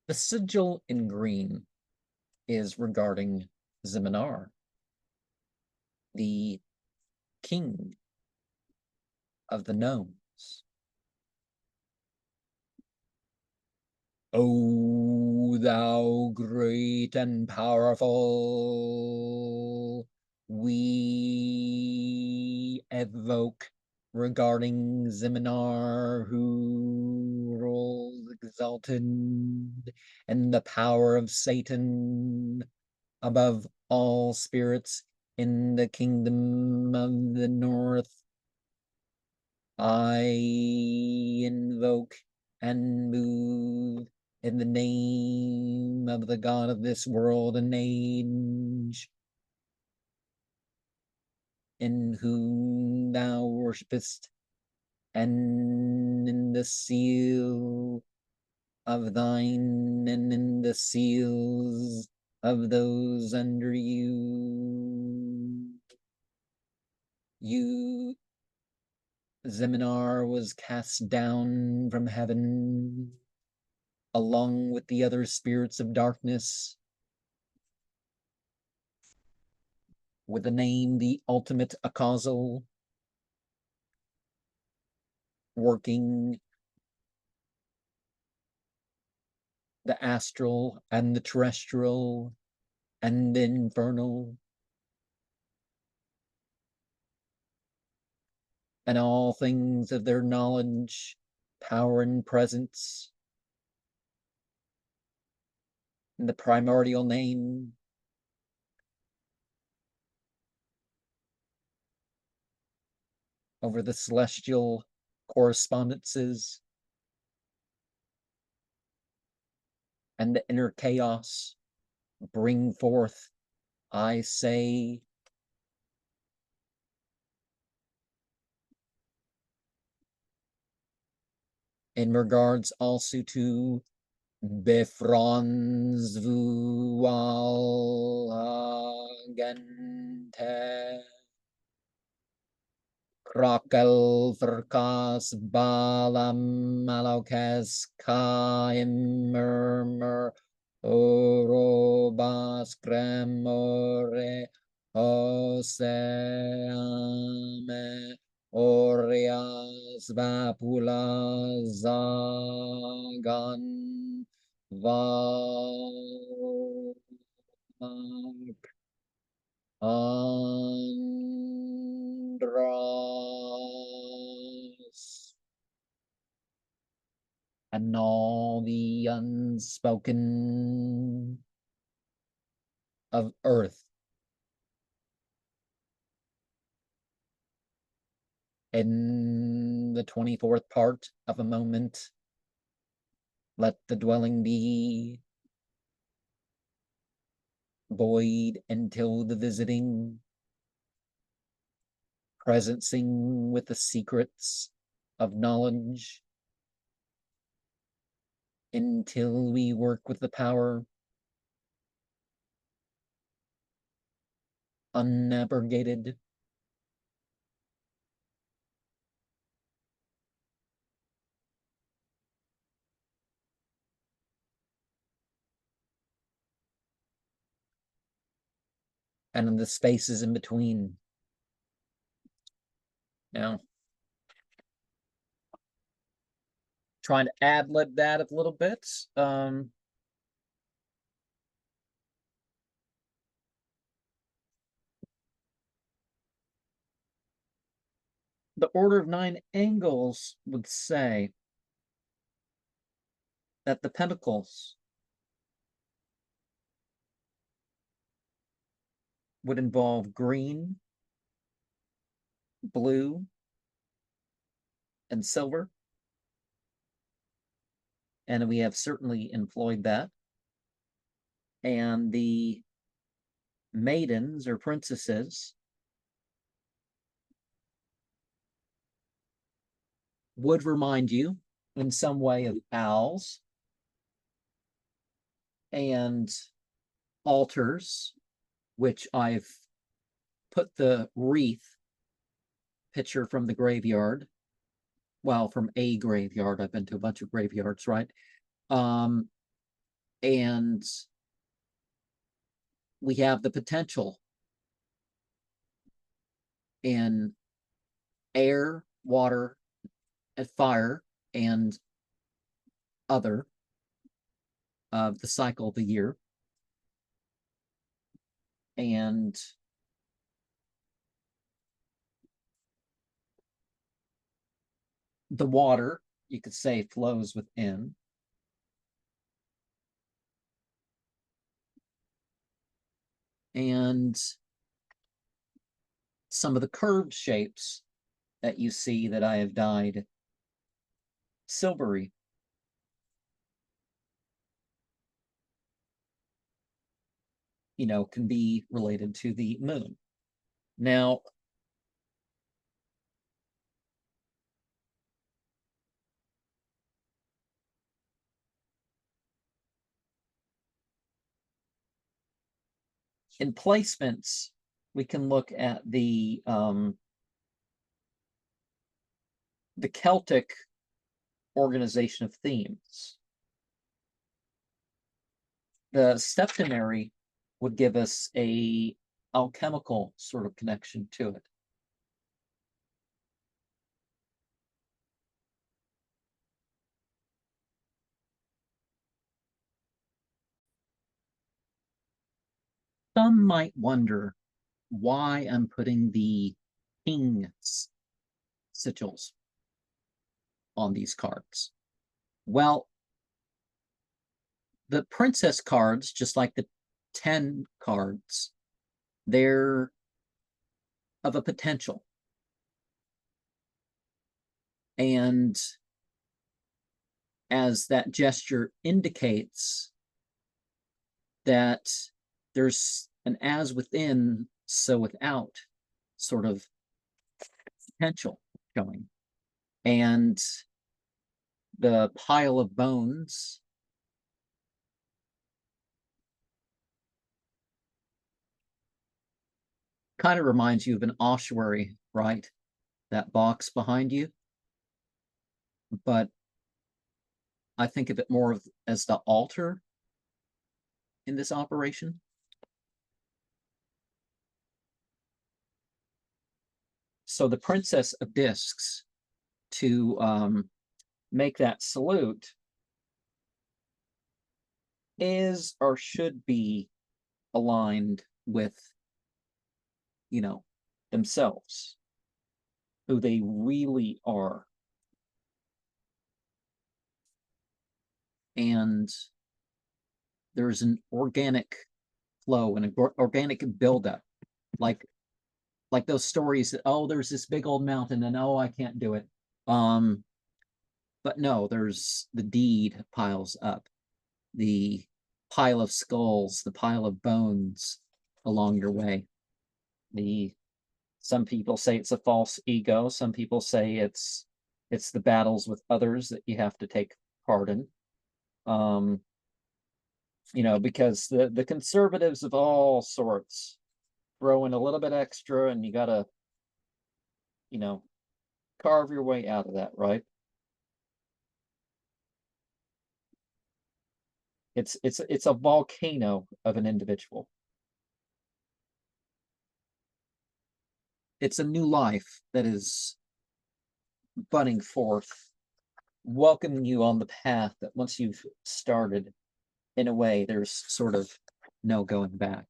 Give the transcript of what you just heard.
The sigil in green is regarding Ziminar, the king of the gnomes. O thou great and powerful, we evoke regarding Ziminar, who rules exalted in the power of Satan above all spirits in the kingdom of the north. I invoke and move in the name of the God of this world and age, in whom thou worshipest, and in the seal of thine, and in the seals of those under you. Ziminar was cast down from heaven along with the other spirits of darkness with the name the ultimate acausal, working the astral and the terrestrial and the infernal, and all things of their knowledge, power, and presence, in the primordial name over the celestial correspondences and the inner chaos, bring forth, I say, in regards also to Befrons vual agente Krokel verkas balam malokes kaim murmur orobas cremore oseame Orias vapula zagan Andros, and all the unspoken of earth in the 24th part of a moment. Let the dwelling be void until the visiting, presencing with the secrets of knowledge, until we work with the power unabrogated. And in the spaces in between. Now, trying to ad-lib that a little bit. The order of 9 angles would say that the pentacles would involve green, blue, and silver. And we have certainly employed that. And the maidens or princesses would remind you in some way of owls and altars, which I've put the wreath picture from the graveyard. Well, from a graveyard. I've been to a bunch of graveyards, right? And we have the potential in air, water, and fire, and other of the cycle of the year. And the water, you could say, flows within. And some of the curved shapes that you see that I have dyed silvery, can be related to the moon. Now, in placements, we can look at the Celtic organization of themes. The septenary would give us a alchemical sort of connection to it. Some might wonder why I'm putting the king sigils on these cards. Well, the princess cards, just like the 10 cards, they're of a potential. And as that gesture indicates, that there's an as within, so without sort of potential showing. And the pile of bones kind of reminds you of an ossuary, right? That box behind you. But I think of it more as the altar in this operation. So the Princess of Discs, to make that salute, is or should be aligned with, themselves, who they really are. And there's an organic flow and an organic buildup, like those stories that, oh, there's this big old mountain and oh, I can't do it. But no, there's the deed piles up, the pile of skulls, the pile of bones along your way. Some people say it's a false ego. Some people say it's the battles with others that you have to take part in. Because the conservatives of all sorts throw in a little bit extra, and you gotta, carve your way out of that, right? It's a volcano of an individual. It's a new life that is budding forth, welcoming you on the path that once you've started, in a way, there's sort of no going back.